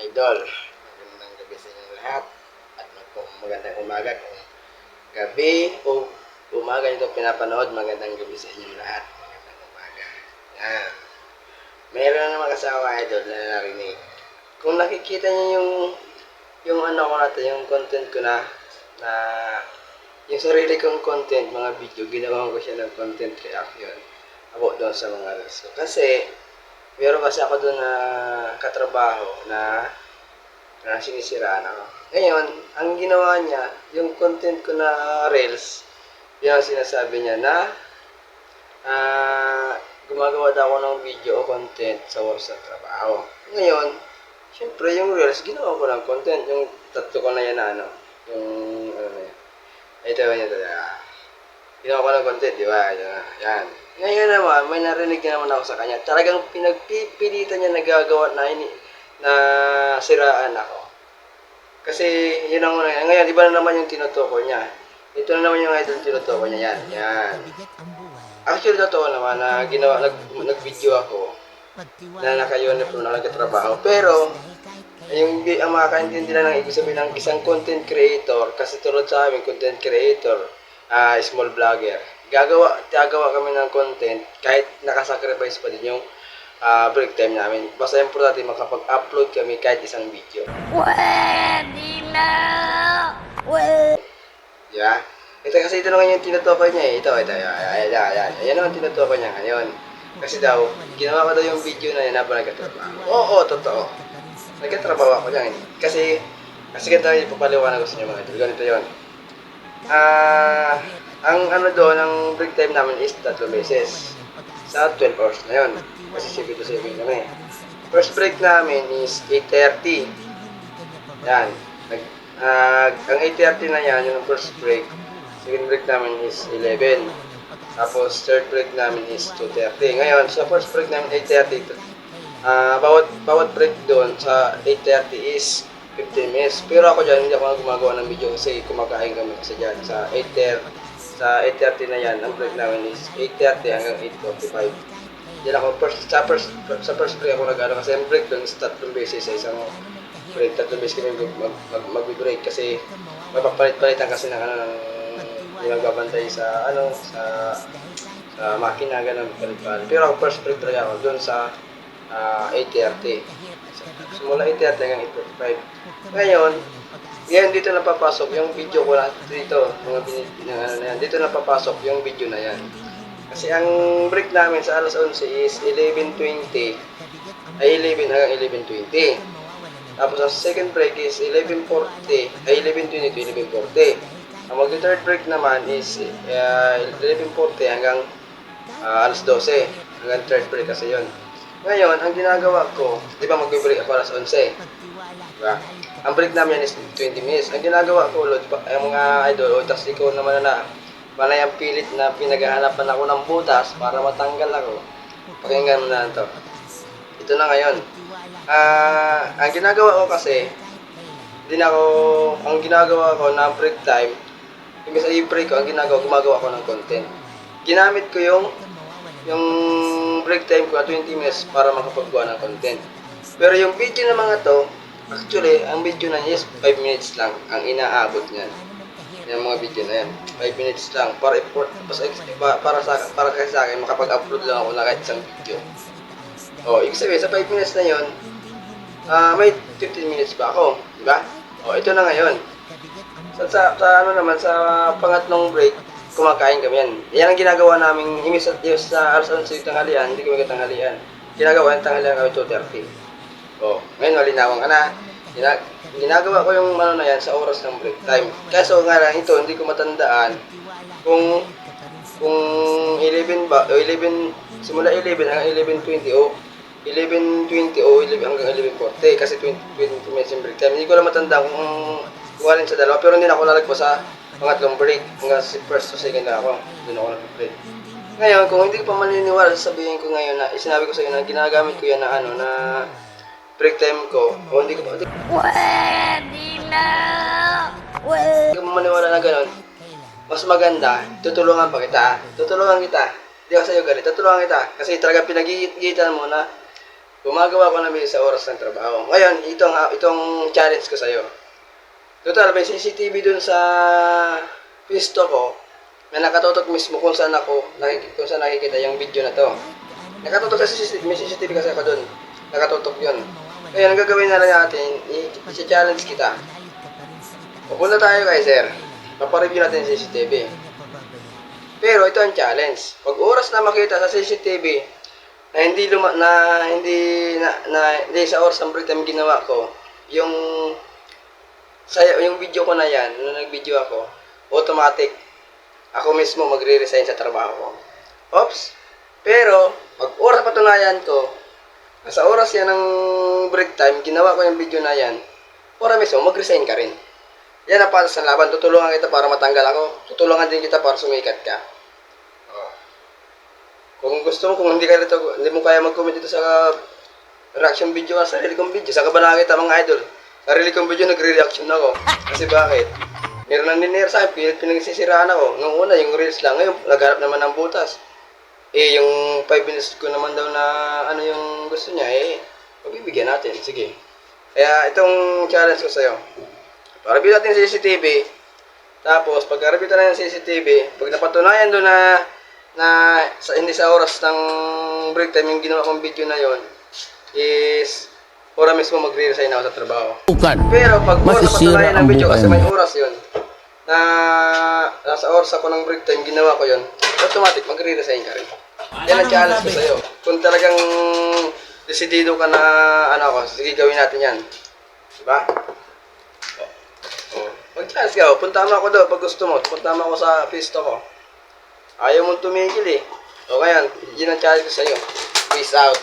idol. Magandang gabi sa inyong lahat. At magandang umaga kung gabi o umaga nito pinapanood. Magandang gabi sa inyong lahat. Magandang umaga. Yan. Meron na naman kasawa idol na narinig. Kung nakikita niyo yung ano ko natin, yung content ko na yung sarili kong content, mga video, ginawa ko siya ng content reaction about doon sa mga reels ko. Kasi meron kasi ako doon na katrabaho na sinisiraan ako. Ngayon, ang ginawa niya, yung content ko na reels, yun ang sinasabi niya na gumagawa daw ako ng video o content sa oras sa trabaho. Ngayon, syempre yung reels, ginawa ko ng content. Yung tatlo ko na yan na yung ano na yan. Ito yun, ginawa ko ng content, di ba? Yan. Ngayon naman, may narinig na naman ako sa kanya. Talagang pinagpipilitan niya nagagawa na siraan ako. Kasi yun ang una. Ngayon, iba na naman yung tinutukoy niya. Ito na naman yung idol tinutukoy niya. Yan. Actually, totoo naman na nag-video ako na naka-uniform na nagkatrabaho. Pero, ang makakaintindi lang ng ibig sabihin ng isang content creator, kasi tulad sa amin, content creator, small vlogger, gagawa kami ng content kahit nakasacrifice pa din yung break time namin. Basta importante makapag-upload kami kahit isang video. Pwede na! Yeah? Ito naman yung tinutukoy niya eh. Ito. Ayan naman tinutukoy niya ngayon. Kasi daw, ginawa ko daw yung video na yun habang nagkatrabaho. Oo, totoo. Nagkatrabaho ako dyan. Kasi ganito yung ipapaliwanag ko sa inyo mga ito. Ganito yun. Ang ano doon, ang break time namin is 3 beses. Sa 12 hours na yun. Kasi 7 to 7 kami. First break namin is 8:30. Yan. Ang 8:30 na yan, yung first break. Second break namin is 11. Tapos third break namin is 2:30. Ngayon, sa first break namin 8:30, bawat break doon sa 8:30 is 15 minutes. Pero ako dyan, hindi ako gumagawa ng video kasi kumakain kami kasi dyan sa 8:30. Sa 8:30 na yan, ang break namin is 8:30 hanggang 8:45. Diyan ako, sa first break ako nag-ano kasi ang break doon is 3 beses sa isang break. 3 beses kami mag-break kasi mapapalit-palitan kasi ng yung nagbabantay sa makina, ganun, palit-palit. Pero ako first break talaga ako doon sa 8:30. Simula 8:30 hanggang 8:45. Ngayon dito na papasok yung video ko na dito, dito na papasok yung video na yan. Kasi ang break namin sa alas 11 is 11:20, ay 11 hanggang 11:20. Tapos ang second break is 11:20 to 11:40. Ang mag-third break naman is 11:40 hanggang alas 12. Hanggang third break kasi yun. Ngayon, ang ginagawa ko, di ba mag-break ako alas 11? Diba? Ang break namin is 20 minutes. Ang ginagawa ko, yung mga idol, tas ikaw naman na panay ang pilit na pinaghahanapan ako ng butas para matanggal ako. Pakinggan mo na ito. Ito na ngayon. Ang ginagawa ko kasi, ang ginagawa ko na break time, imbes na i-break ko, gumagawa ko ng content. Ginamit ko yung break time ko na 20 minutes para makapagawa ng content. Pero yung video na mga to, actually, ang video na is 5 minutes lang ang inaabot niyan. Yung mga video na yan, 5 minutes lang para kasi sa akin makapag-upload lang ako na kahit isang video. Ibig sabihin sa 5 minutes na yon, may 15 minutes pa ako, di ba? Ito na ngayon. Sa pangatlong break, kumakain kami yan. Yan ang ginagawa namin, imis sa alas 11 tanghalian, hindi kami katanghalian. Ginagawa yung tanghalian kami 2:30. Ngayon malinawan ka na. Ginagawa ko yung na yan sa oras ng break time. Kaso nga lang ito, hindi ko matandaan kung 11 ba, o 11, simula 11 hanggang 11:20 o 11:20 o 11 hanggang 11:40 kasi 20 minutes yung break time. Hindi ko lang matandaan kung alin sa dalawa, pero hindi na ako nalagpas sa pangatlong break. Hanggang first to second na ako, doon ako nag-break. Ngayon, kung hindi ko pa maniniwala, sabihin ko ngayon na, sinabi ko sa inyo na ginagamit ko yan na break time ko, o hindi ko pa, Pwede na! hindi ko maniwala na gano'n, mas maganda, tutulungan kita. Hindi ako sa'yo galit, tutulungan kita. Kasi talaga pinag-iitan mo na gumagawa ko na sa oras ng trabaho. Ngayon, itong challenge ko sa'yo. Total, may CCTV dun sa pisto ko na nakatutok mismo kung saan nakikita yung video na to. Nakatutok sa CCTV, may CCTV kasi ako dun. Nakatutok yun. Ngayon, ang gagawin na lang natin, i-challenge kita. Pupunta tayo kay sir. Papareview natin yung CCTV. Pero ito ang challenge. Pag oras na makita sa CCTV na hindi sa oras ng break time ginawa ko, yung video ko na yan, nung nag-video ako, automatic, ako mismo magre-resign sa trabaho ko. Oops! Pero, pag oras patunayan ko, sa oras yan ng break time, ginawa ko yung video na yan, ora mismo, mag-resign ka rin. Yan ang para sa laban. Tutulungan kita para matanggal ako. Tutulungan din kita para sumikat ka. Oh. Kung gusto mo, kung hindi mo kaya mag-comment dito sa reaction video sa sarili kong video, sa kabanangit mga idol. Sarili kong video, nagre-reaction ako. Kasi bakit? Meron nang ninir sa akin, pinagsisiraan ako. Nung una, yung reels lang. Ngayon, nagharap naman ng butas. Yung 5 minutes ko naman daw na ano yung gusto niya, pagbibigyan natin. Sige. Kaya, itong challenge ko sa'yo. Review natin sa CCTV. Tapos, pagka-review tayo ng CCTV, pag napatunayan doon hindi sa oras ng break time yung ginawa kong video na yon, is ora mismo magre-resign ako sa trabaho. Pero pag oras napatunayan ng video kasi may oras yun, na nasa oras ako ng break time, ginawa ko yon, automatic magre-resign ka rin. Yan ang challenge ko sa'yo. Kung talagang desidido ka na sige gawin natin yan. Diba? Mag-chance ka, punta mo ako daw pag gusto mo. Punta mo ako sa pisto ko. Ayaw mong tumigil eh. O ngayon, yun ang challenge ko sa'yo. Peace out.